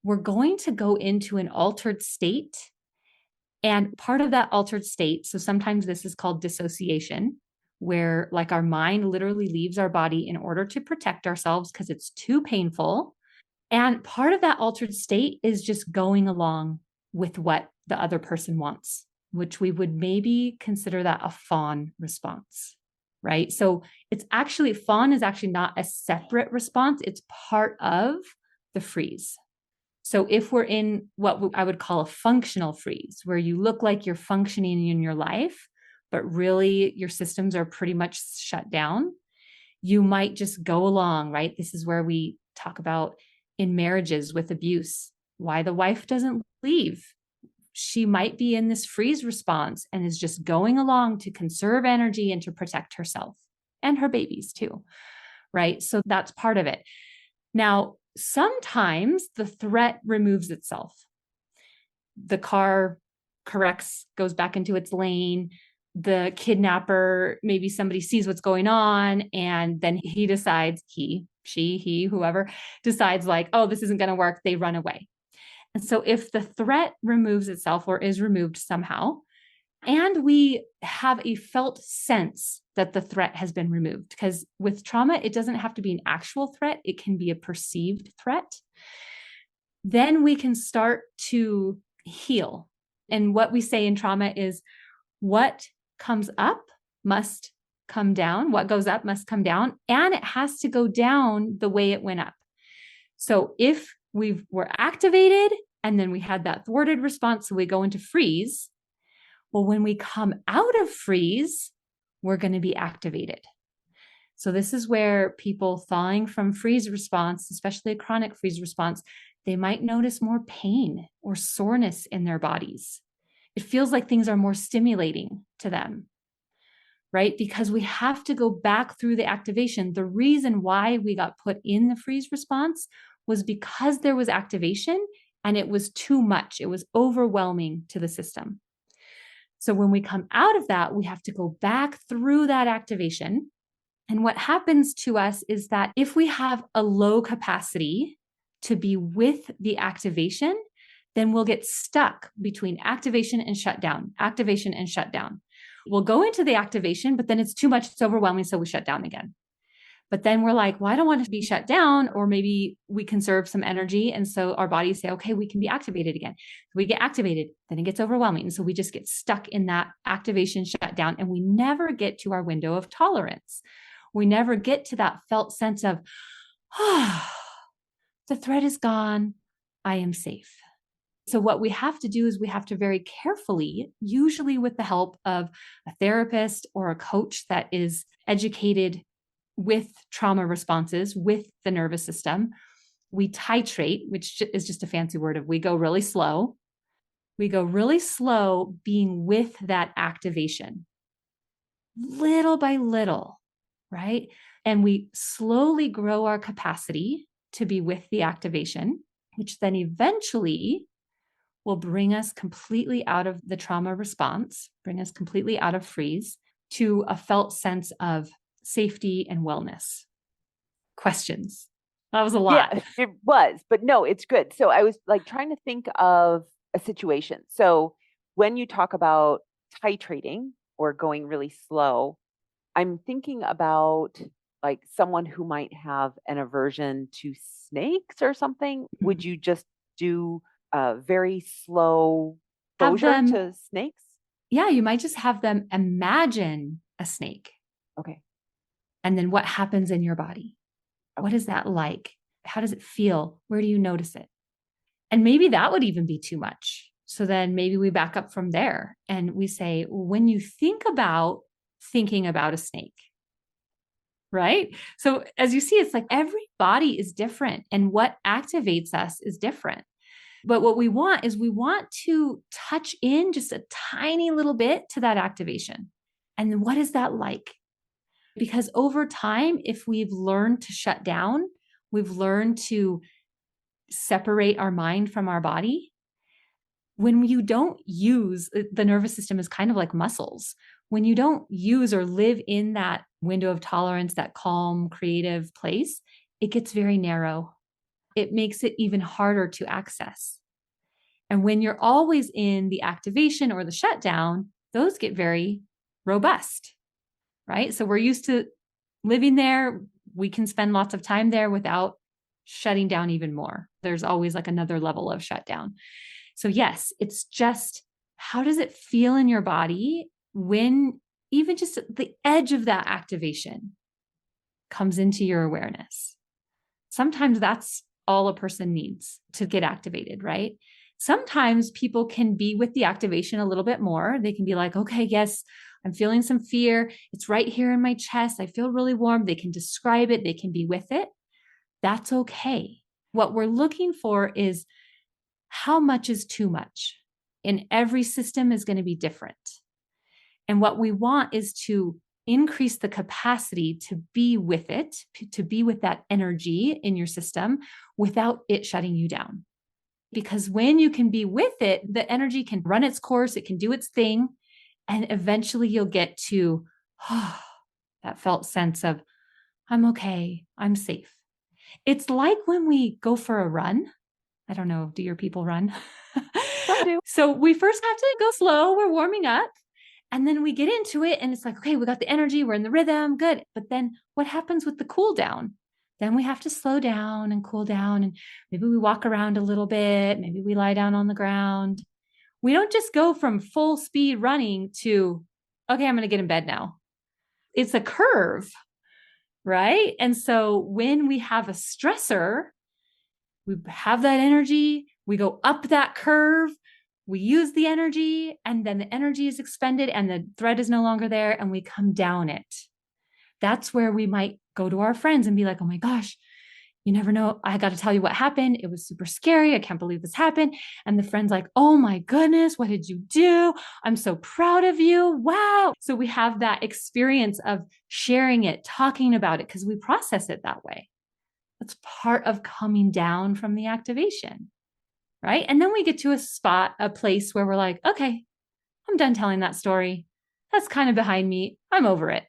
we're going to go into an altered state. And part of that altered state, so sometimes this is called dissociation, where like our mind literally leaves our body in order to protect ourselves because it's too painful. And part of that altered state is just going along with what the other person wants, which we would maybe consider that a fawn response, right? So it's actually, fawn is actually not a separate response. It's part of the freeze. So if we're in what I would call a functional freeze, where you look like you're functioning in your life, but really your systems are pretty much shut down, you might just go along, right? This is where we talk about in marriages with abuse, why the wife doesn't leave. She might be in this freeze response and is just going along to conserve energy and to protect herself and her babies too, right? So that's part of it. Now, sometimes the threat removes itself. The car corrects, goes back into its lane. The kidnapper, maybe somebody sees what's going on, and then he decides, he, whoever decides, like, oh, this isn't going to work. They run away. And so if the threat removes itself or is removed somehow, and we have a felt sense that the threat has been removed, because with trauma, it doesn't have to be an actual threat, it can be a perceived threat, then we can start to heal. And what we say in trauma is what comes up must come down, what goes up must come down, and it has to go down the way it went up. So if we were activated and then we had that thwarted response, so we go into freeze. Well, when we come out of freeze, we're going to be activated. So this is where people thawing from freeze response, especially a chronic freeze response, they might notice more pain or soreness in their bodies. It feels like things are more stimulating to them, right? Because we have to go back through the activation. The reason why we got put in the freeze response was because there was activation and it was too much. It was overwhelming to the system. So when we come out of that, we have to go back through that activation. And what happens to us is that if we have a low capacity to be with the activation, then we'll get stuck between activation and shutdown, activation and shutdown. We'll go into the activation, but then it's too much, it's overwhelming, so we shut down again. But then we're like, well, I don't want to be shut down, or maybe we conserve some energy. And so our bodies say, okay, we can be activated again. We get activated, then it gets overwhelming. And so we just get stuck in that activation shutdown, and we never get to our window of tolerance. We never get to that felt sense of, oh, the threat is gone. I am safe. So what we have to do is we have to very carefully, usually with the help of a therapist or a coach that is educated with trauma responses, with the nervous system, we titrate, which is just a fancy word of we go really slow. We go really slow being with that activation, little by little, right? And we slowly grow our capacity to be with the activation, which then eventually will bring us completely out of the trauma response, bring us completely out of freeze to a felt sense of safety and wellness. Questions? That was a lot. Yeah, it was, but no, it's good. So I was like trying to think of a situation. So when you talk about titrating or going really slow, I'm thinking about like someone who might have an aversion to snakes or something. Would you just do a very slow Have exposure them, to snakes? yeah, you might just have them imagine a snake. Okay. And then what happens in your body? What Okay. is that like? How does it feel? Where do you notice it? And maybe that would even be too much. So then maybe we back up from there and we say, when you think about thinking about a snake, right? So as you see, it's like every body is different and what activates us is different. But what we want is we want to touch in just a tiny little bit to that activation. And what is that like? Because over time, if we've learned to shut down, we've learned to separate our mind from our body. When you don't use the nervous system is kind of like muscles. When you don't use or live in that window of tolerance, that calm, creative place, it gets very narrow. It makes it even harder to access. And when you're always in the activation or the shutdown, those get very robust, right? So we're used to living there. We can spend lots of time there without shutting down even more. There's always like another level of shutdown. So, yes, it's just how does it feel in your body when even just the edge of that activation comes into your awareness? Sometimes that's all a person needs to get activated, right? Sometimes people can be with the activation a little bit more. They can be like, okay, yes, I'm feeling some fear. It's right here in my chest. I feel really warm. They can describe it, they can be with it. That's okay. What we're looking for is how much is too much. And every system is going to be different. And what we want is to increase the capacity to be with it, to be with that energy in your system without it shutting you down. Because when you can be with it, the energy can run its course, it can do its thing. And eventually you'll get to that felt sense of, I'm okay, I'm safe. It's like when we go for a run. I don't know, do your people run? Some do. So we first have to go slow, we're warming up. And then we get into it and it's like, okay, we got the energy, we're in the rhythm, good. But then what happens with the cool down? Then we have to slow down and cool down. And maybe we walk around a little bit. Maybe we lie down on the ground. We don't just go from full speed running to, okay, I'm going to get in bed now. It's a curve, right? And so when we have a stressor, we have that energy, we go up that curve, we use the energy, and then the energy is expended and the thread is no longer there, and we come down it. That's where we might go to our friends and be like, oh my gosh, you never know. I got to tell you what happened. It was super scary. I can't believe this happened. And the friend's like, oh my goodness, what did you do? I'm so proud of you. Wow. So we have that experience of sharing it, talking about it, because we process it that way. That's part of coming down from the activation, right? And then we get to a spot, a place where we're like, okay, I'm done telling that story. That's kind of behind me. I'm over it.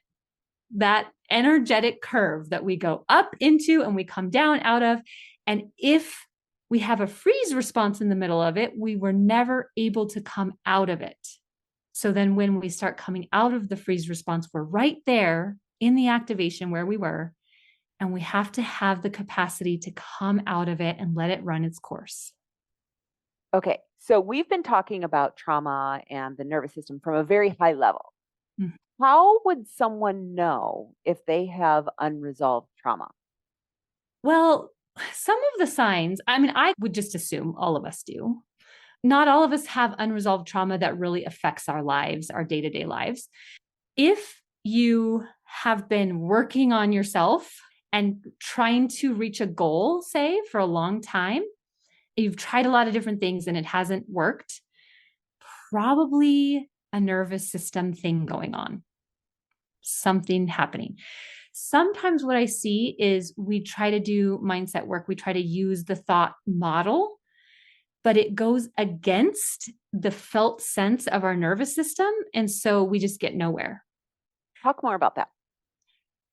That energetic curve that we go up into and we come down out of. And if we have a freeze response in the middle of it, we were never able to come out of it. So then when we start coming out of the freeze response, we're right there in the activation where we were. And we have to have the capacity to come out of it and let it run its course. Okay, so we've been talking about trauma and the nervous system from a very high level. Mhm. How would someone know if they have unresolved trauma? Well, some of the signs, I mean, I would just assume all of us do. Not all of us have unresolved trauma that really affects our lives, our day to day lives. If you have been working on yourself and trying to reach a goal, say, for a long time, you've tried a lot of different things and it hasn't worked, probably a nervous system thing going on, something happening. Sometimes what I see is we try to do mindset work, we try to use the thought model, but it goes against the felt sense of our nervous system. And so we just get nowhere. Talk more about that.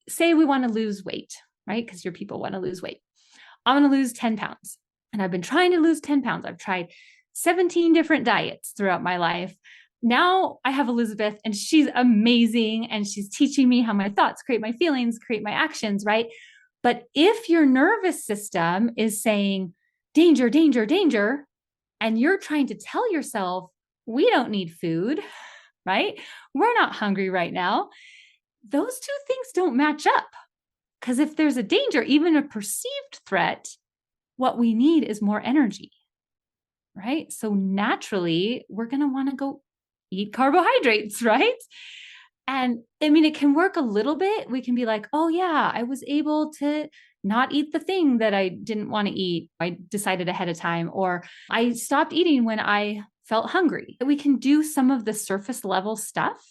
Say we want to lose weight, right? Because your people want to lose weight. I want to lose 10 pounds. And I've been trying to lose 10 pounds. I've tried 17 different diets throughout my life. Now I have Elizabeth and she's amazing. And she's teaching me how my thoughts create my feelings, create my actions, right? But if your nervous system is saying danger, danger, danger, and you're trying to tell yourself, we don't need food, right? We're not hungry right now. Those two things don't match up. Because if there's a danger, even a perceived threat, what we need is more energy. right? So naturally, we're going to want to go eat carbohydrates, right? And I mean, it can work a little bit. We can be like, oh, yeah, I was able to not eat the thing that I didn't want to eat. I decided ahead of time, or I stopped eating when I felt hungry. We can do some of the surface level stuff.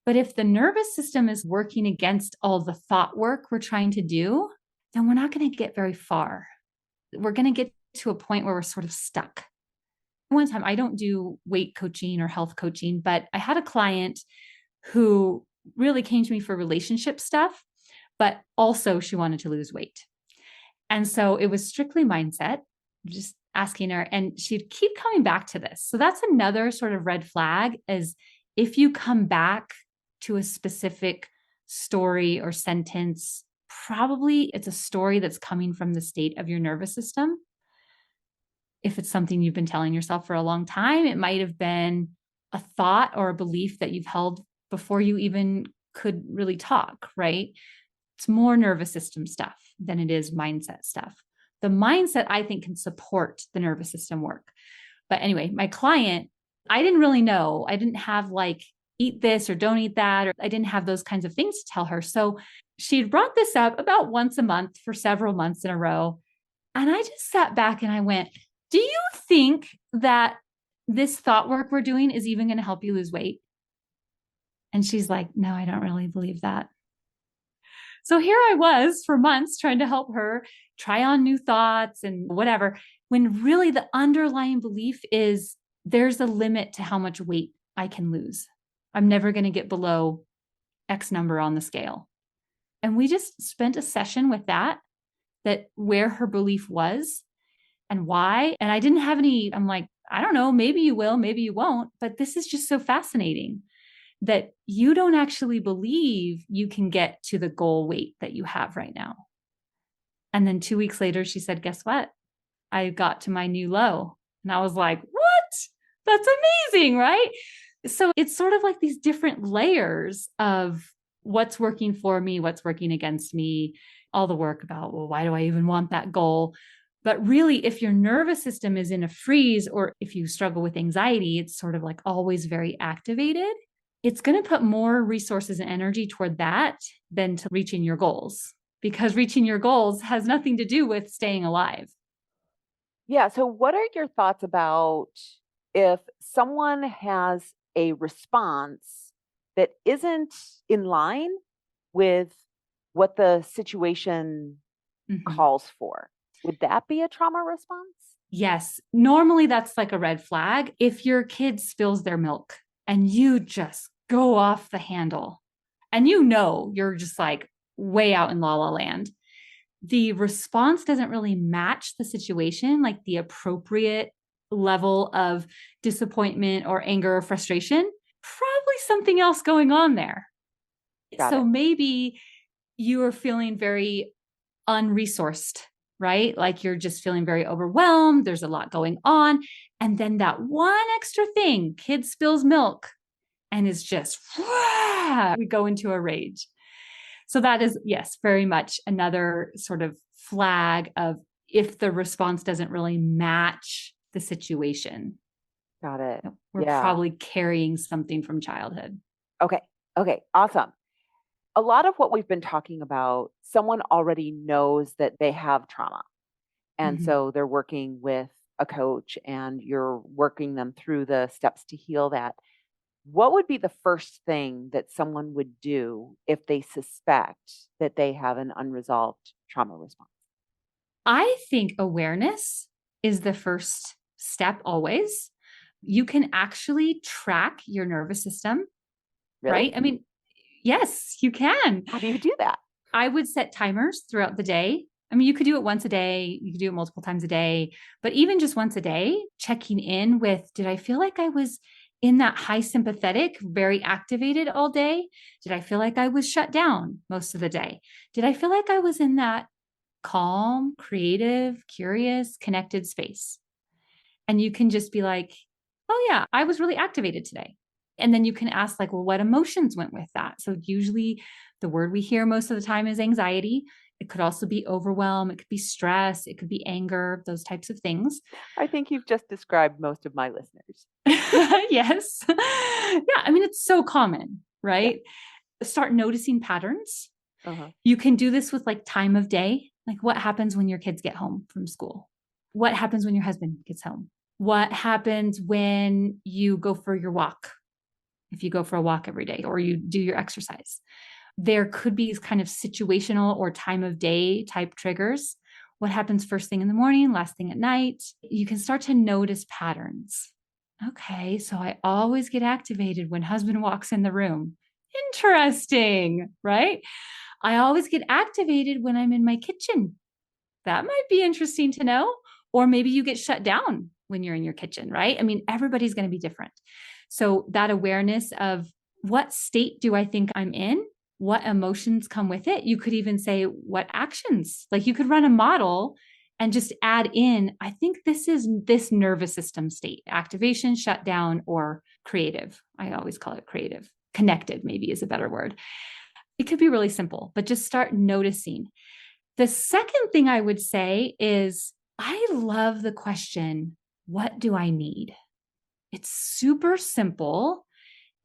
But if the nervous system is working against all the thought work we're trying to do, then we're not going to get very far. We're going to get to a point where we're sort of stuck. One time, I don't do weight coaching or health coaching, but I had a client who really came to me for relationship stuff, but also she wanted to lose weight. And so it was strictly mindset, just asking her, and she'd keep coming back to this. So that's another sort of red flag is if you come back to a specific story or sentence, probably it's a story that's coming from the state of your nervous system. If it's something you've been telling yourself for a long time, it might have been a thought or a belief that you've held before you even could really talk, right? It's more nervous system stuff than it is mindset stuff. The mindset, I think, can support the nervous system work. But anyway, my client, I didn't really know. I didn't have like, eat this or don't eat that, or I didn't have those kinds of things to tell her. So she'd brought this up about once a month for several months in a row. And I just sat back and I went, do you think that this thought work we're doing is even going to help you lose weight? And she's like, no, I don't really believe that. So here I was for months trying to help her try on new thoughts and whatever, when really the underlying belief is there's a limit to how much weight I can lose. I'm never going to get below X number on the scale. And we just spent a session with that where her belief was and why. And I didn't have any, I'm like, I don't know, maybe you will, maybe you won't. But this is just so fascinating that you don't actually believe you can get to the goal weight that you have right now. And then 2 weeks later, she said, guess what? I got to my new low. And I was like, what? That's amazing, right? So it's sort of like these different layers of what's working for me, what's working against me, all the work about, well, why do I even want that goal? But really, if your nervous system is in a freeze, or if you struggle with anxiety, it's sort of like always very activated. It's going to put more resources and energy toward that than to reaching your goals, because reaching your goals has nothing to do with staying alive. Yeah. So, what are your thoughts about if someone has a response that isn't in line with what the situation Mhm. calls for? Would that be a trauma response? Yes. Normally, that's like a red flag. If your kid spills their milk and you just go off the handle and you're just like way out in la la land, the response doesn't really match the situation, like the appropriate level of disappointment or anger or frustration, probably something else going on there. Got So it. maybe you are feeling very unresourced, right? Like you're just feeling very overwhelmed. There's a lot going on. And then that one extra thing, kid spills milk and is just, we go into a rage. So that is, yes, very much another sort of flag of if the response doesn't really match the situation, Got it. we're Yeah. probably carrying something from childhood. Okay. Okay. Awesome. A lot of what we've been talking about, someone already knows that they have trauma. And Mhm. so they're working with a coach and you're working them through the steps to heal that. What would be the first thing that someone would do if they suspect that they have an unresolved trauma response? I think awareness is the first step always. You can actually track your nervous system, Really? right? I mean, yes, you can. How do you do that? I would set timers throughout the day. I mean, you could do it once a day, you could do it multiple times a day, but even just once a day, checking in with, did I feel like I was in that high sympathetic, very activated all day? Did I feel like I was shut down most of the day? Did I feel like I was in that calm, creative, curious, connected space? And you can just be like, oh, yeah, I was really activated today. And then you can ask, like, well, what emotions went with that? So, usually the word we hear most of the time is anxiety. It could also be overwhelm. It could be stress. It could be anger, those types of things. I think you've just described most of my listeners. Yes. Yeah. I mean, it's so common, Yeah. right? Start noticing patterns. Uh-huh. You can do this with like time of day, like what happens when your kids get home from school? What happens when your husband gets home? What happens when you go for your walk? If you go for a walk every day or you do your exercise, there could be kind of situational or time of day type triggers. What happens first thing in the morning, last thing at night? You can start to notice patterns. Okay, so I always get activated when husband walks in the room. Interesting, right? I always get activated when I'm in my kitchen. That might be interesting to know. Or maybe you get shut down when you're in your kitchen, right? I mean, everybody's going to be different. So that awareness of what state do I think I'm in? What emotions come with it? You could even say what actions, like you could run a model and just add in, I think this is this nervous system state, activation, shutdown, or creative. I always call it creative. Connected, maybe is a better word. It could be really simple, but just start noticing. The second thing I would say is I love the question, what do I need? It's super simple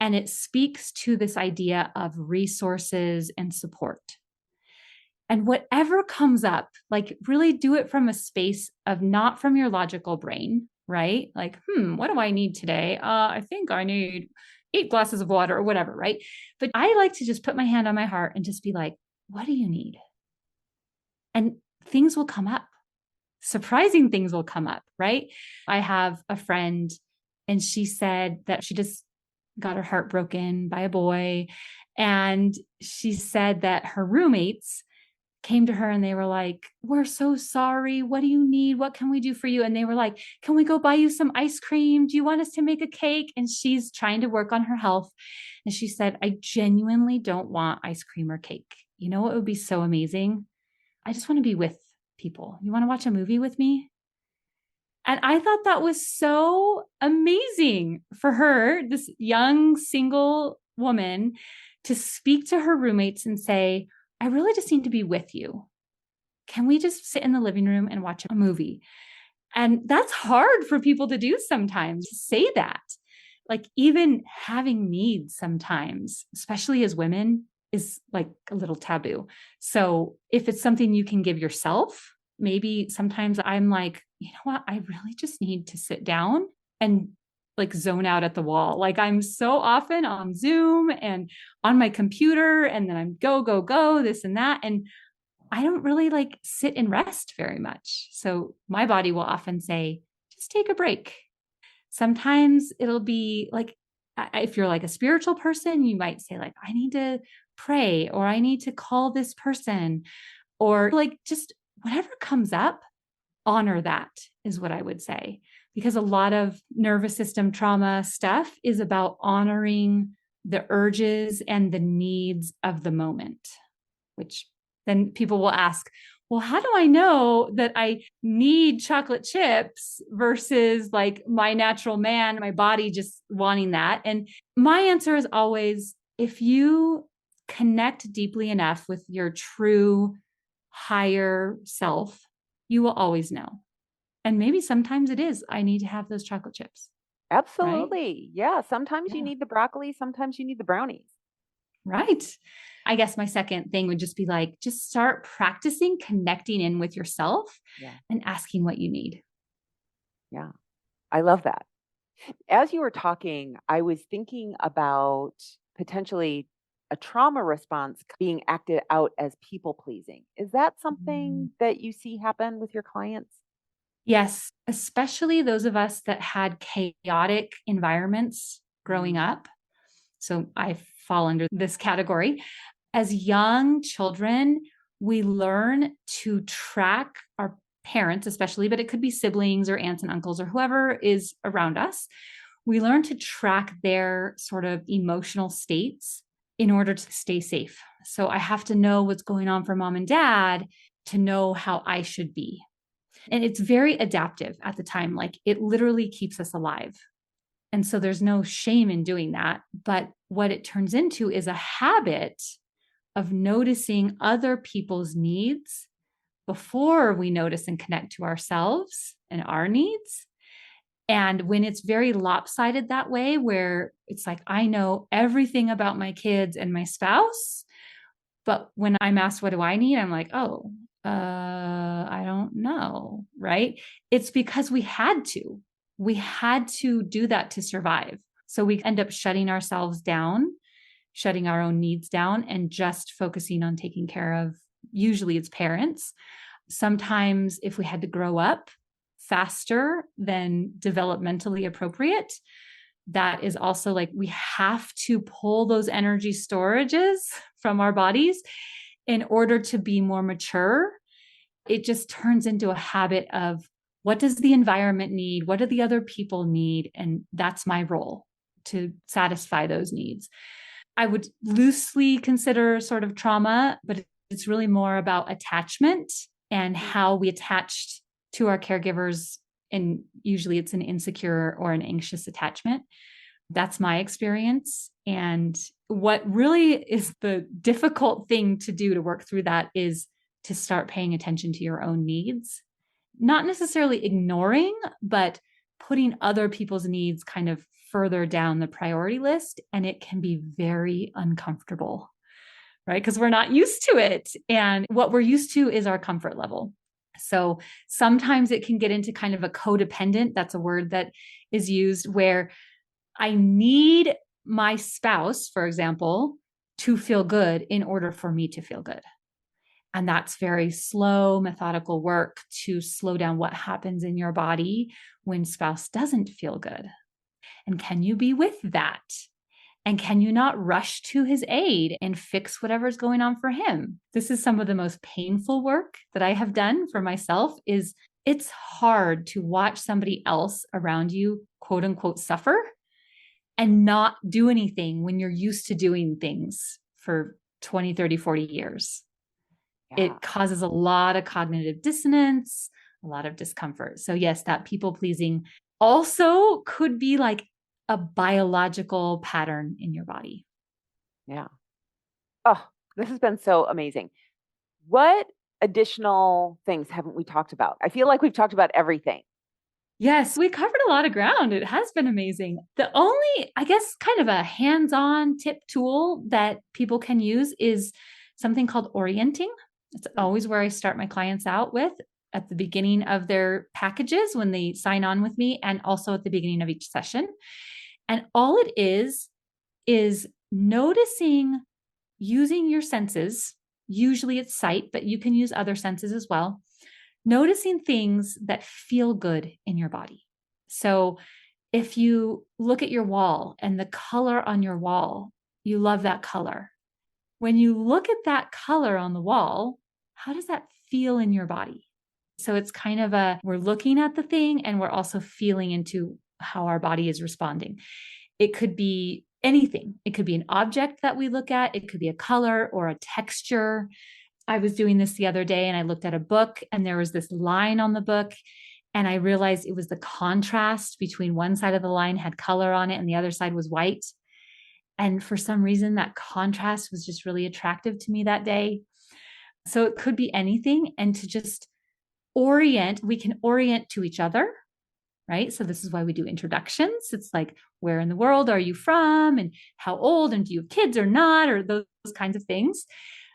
and it speaks to this idea of resources and support. And whatever comes up, like really do it from a space of not from your logical brain, right? Like, what do I need today? I think I need 8 glasses of water or whatever, right? But I like to just put my hand on my heart and just be like, what do you need? And things will come up. Surprising things will come up, right? I have a friend and she said that she just got her heart broken by a boy. And she said that her roommates came to her and they were like, we're so sorry. What do you need? What can we do for you? And they were like, can we go buy you some ice cream? Do you want us to make a cake? And she's trying to work on her health. And she said, I genuinely don't want ice cream or cake. You know what would be so amazing? I just want to be with people. You want to watch a movie with me? And I thought that was so amazing for her, this young single woman, to speak to her roommates and say, I really just need to be with you. Can we just sit in the living room and watch a movie? And that's hard for people to do sometimes, to say that. Like even having needs sometimes, especially as women, is like a little taboo. So if it's something you can give yourself, maybe sometimes I'm like, you know what? I really just need to sit down and like zone out at the wall. Like I'm so often on Zoom and on my computer, and then I'm go, go, go, this and that. And I don't really like sit and rest very much. So my body will often say, just take a break. Sometimes it'll be like, if you're like a spiritual person, you might say, like, I need to pray or I need to call this person or like just whatever comes up, honor that is what I would say. Because a lot of nervous system trauma stuff is about honoring the urges and the needs of the moment, which then people will ask, well, how do I know that I need chocolate chips versus like my natural man, my body just wanting that? And my answer is always if you connect deeply enough with your true higher self, you will always know. And maybe sometimes it is, I need to have those chocolate chips, right? Absolutely. Yeah. Sometimes you Yeah. need the broccoli, sometimes you need the brownies. Right. I guess my second thing would just be like, just start practicing connecting in with yourself Yeah. and asking what you need. Yeah. I love that. As you were talking, I was thinking about potentially a trauma response being acted out as people pleasing. Is that Mm. something that you see happen with your clients? Yes, especially those of us that had chaotic environments growing Mm. up. So I fall under this category. As young children, we learn to track our parents, especially, but it could be siblings or aunts and uncles or whoever is around us. We learn to track their sort of emotional states in order to stay safe. So I have to know what's going on for mom and dad to know how I should be. And it's very adaptive at the time. Like it literally keeps us alive. And so there's no shame in doing that. But what it turns into is a habit of noticing other people's needs before we notice and connect to ourselves and our needs. And when it's very lopsided that way, where it's like, I know everything about my kids and my spouse, but when I'm asked, what do I need? I'm like, oh, I don't know. Right. It's because we had to. We had to do that to survive. So we end up shutting ourselves down, shutting our own needs down, and just focusing on taking care of, usually it's parents. Sometimes if we had to grow up faster than developmentally appropriate, that is also like we have to pull those energy storages from our bodies in order to be more mature. It just turns into a habit of what does the environment need? What do the other people need? And that's my role to satisfy those needs. I would loosely consider sort of trauma, but it's really more about attachment and how we attached to our caregivers. And usually it's an insecure or an anxious attachment. That's my experience. And what really is the difficult thing to do to work through that is to start paying attention to your own needs, not necessarily ignoring, but putting other people's needs kind of further down the priority list. And it can be very uncomfortable, right? Because we're not used to it. And what we're used to is our comfort level. So sometimes it can get into kind of a codependent, that's a word that is used, where I need my spouse, for example, to feel good in order for me to feel good. And that's very slow, methodical work to slow down what happens in your body when spouse doesn't feel good. And can you be with that? And can you not rush to his aid and fix whatever's going on for him? This is some of the most painful work that I have done for myself. Is it's hard to watch somebody else around you, quote unquote, suffer and not do anything when you're used to doing things for 20, 30, 40 years. Yeah. It causes a lot of cognitive dissonance, a lot of discomfort. So, yes, that people pleasing also could be like a biological pattern in your body. Yeah. Oh, this has been so amazing. What additional things haven't we talked about? I feel like we've talked about everything. Yes, we covered a lot of ground. It has been amazing. The only, I guess, kind of a hands on tip tool that people can use is something called orienting. It's always where I start my clients out with at the beginning of their packages when they sign on with me, and also at the beginning of each session. And all it is noticing, using your senses. Usually it's sight, but you can use other senses as well. Noticing things that feel good in your body. So if you look at your wall and the color on your wall, you love that color. When you look at that color on the wall, how does that feel in your body? So it's kind of we're looking at the thing and we're also feeling into how our body is responding. It could be anything. It could be an object that we look at. It could be a color or a texture. I was doing this the other day and I looked at a book and there was this line on the book and I realized it was the contrast between one side of the line had color on it and the other side was white. And for some reason, that contrast was just really attractive to me that day. So it could be anything. And to just orient, we can orient to each other, right? So this is why we do introductions. It's like, where in the world are you from? And how old? And do you have kids or not? Or those kinds of things.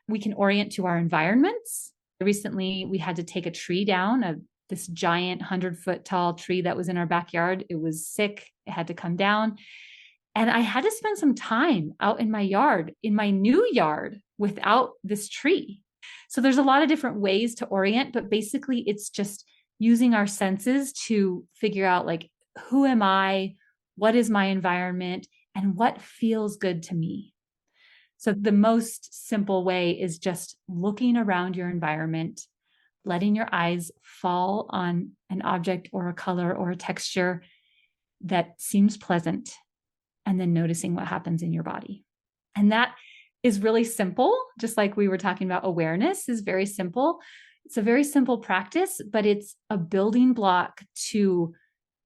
We can orient to our environments. Recently, we had to take a tree down, this giant 100-foot tall tree that was in our backyard. It was sick. It had to come down. And I had to spend some time out in my yard, in my new yard, without this tree. So there's a lot of different ways to orient, but basically it's just using our senses to figure out, like, who am I? What is my environment? And what feels good to me? So the most simple way is just looking around your environment, letting your eyes fall on an object or a color or a texture that seems pleasant, and then noticing what happens in your body. And that is really simple. Just like we were talking about, awareness is very simple. It's a very simple practice, but it's a building block to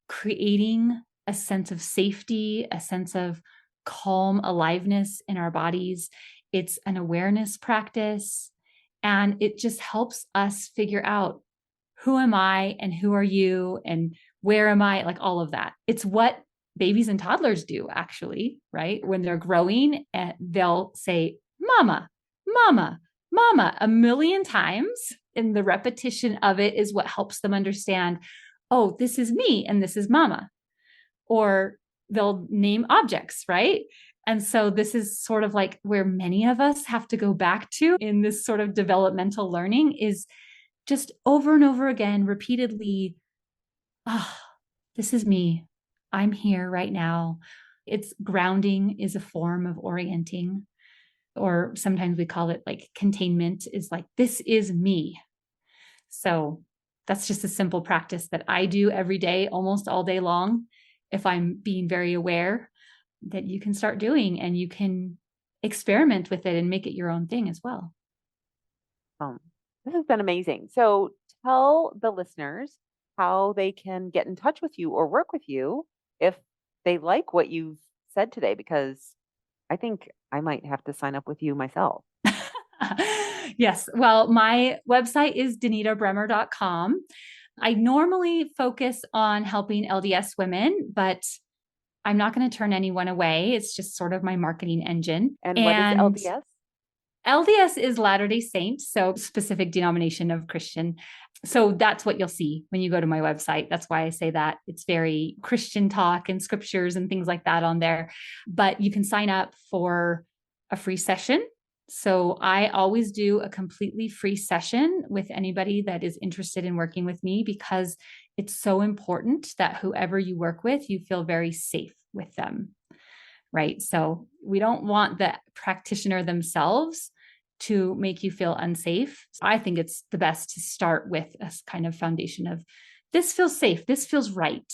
creating a sense of safety, a sense of calm aliveness in our bodies. It's an awareness practice. And it just helps us figure out, who am I and who are you and where am I? Like all of that. It's what babies and toddlers do, actually, right? When they're growing, and they'll say, mama, mama, mama, a million times. And the repetition of it is what helps them understand, oh, this is me and this is mama. Or they'll name objects, right? And so this is sort of like where many of us have to go back to in this sort of developmental learning, is just over and over again, repeatedly, oh, this is me. I'm here right now. It's grounding is a form of orienting, or sometimes we call it like containment, is like, this is me. So that's just a simple practice that I do every day, almost all day long, if I'm being very aware, that you can start doing, and you can experiment with it and make it your own thing as well. This has been amazing. So tell the listeners how they can get in touch with you or work with you if they like what you've said today, because I think I might have to sign up with you myself. Yes. Well, my website is denitabremer.com. I normally focus on helping LDS women, but I'm not going to turn anyone away. It's just sort of my marketing engine. And what is And LDS? LDS is Latter-day Saints, so specific denomination of Christian. So that's what you'll see when you go to my website. That's why I say that. It's very Christian talk and scriptures and things like that on there. But you can sign up for a free session. So I always do a completely free session with anybody that is interested in working with me, because it's so important that whoever you work with, you feel very safe with them. Right. So we don't want the practitioner themselves to make you feel unsafe. So I think it's the best to start with a kind of foundation of, this feels safe, this feels right.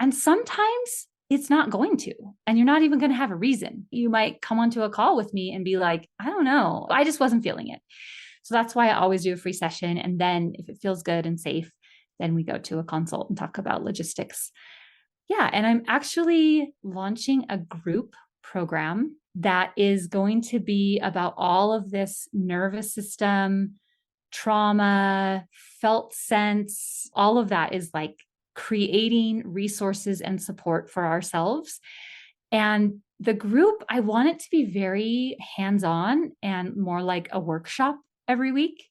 And sometimes it's not going to, and you're not even going to have a reason. You might come onto a call with me and be like, I don't know, I just wasn't feeling it. So that's why I always do a free session. And then if it feels good and safe, then we go to a consult and talk about logistics. Yeah. And I'm actually launching a group program that is going to be about all of this nervous system, trauma, felt sense, all of that is like creating resources and support for ourselves. And the group, I want it to be very hands-on and more like a workshop every week.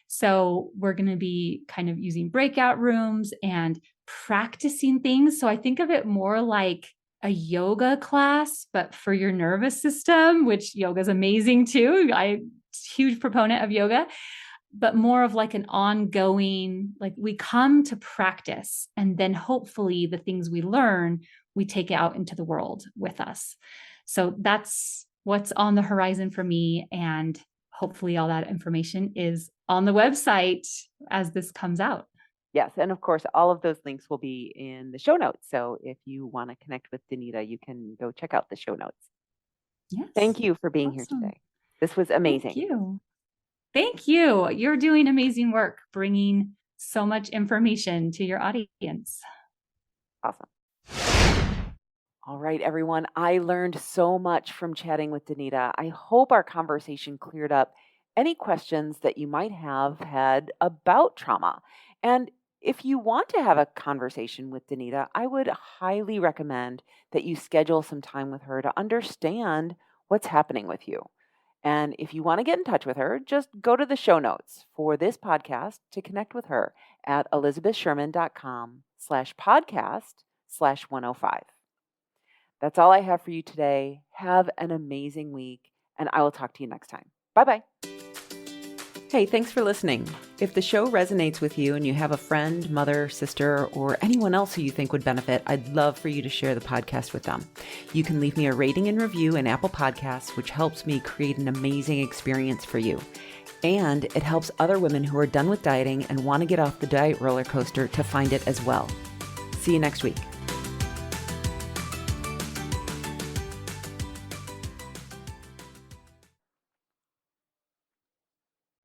So we're going to be kind of using breakout rooms and practicing things. So I think of it more like a yoga class, but for your nervous system, which yoga is amazing too. I'm a huge proponent of yoga, but more of like an ongoing, like we come to practice, and then hopefully the things we learn, we take out into the world with us. So that's what's on the horizon for me. And hopefully all that information is on the website as this comes out. Yes. And of course, all of those links will be in the show notes. So if you want to connect with Denita, you can go check out the show notes. Yes. Thank you for being here Awesome. today. This was amazing. Thank you. Thank you. You're doing amazing work bringing so much information to your audience. Awesome. All right, everyone. I learned so much from chatting with Denita. I hope our conversation cleared up any questions that you might have had about trauma. And if you want to have a conversation with Denita, I would highly recommend that you schedule some time with her to understand what's happening with you. And if you want to get in touch with her, just go to the show notes for this podcast to connect with her at elizabethsherman.com/podcast/105. That's all I have for you today. Have an amazing week, and I will talk to you next time. Bye-bye. Hey, thanks for listening. If the show resonates with you and you have a friend, mother, sister, or anyone else who you think would benefit, I'd love for you to share the podcast with them. You can leave me a rating and review in Apple Podcasts, which helps me create an amazing experience for you. And it helps other women who are done with dieting and want to get off the diet roller coaster to find it as well. See you next week.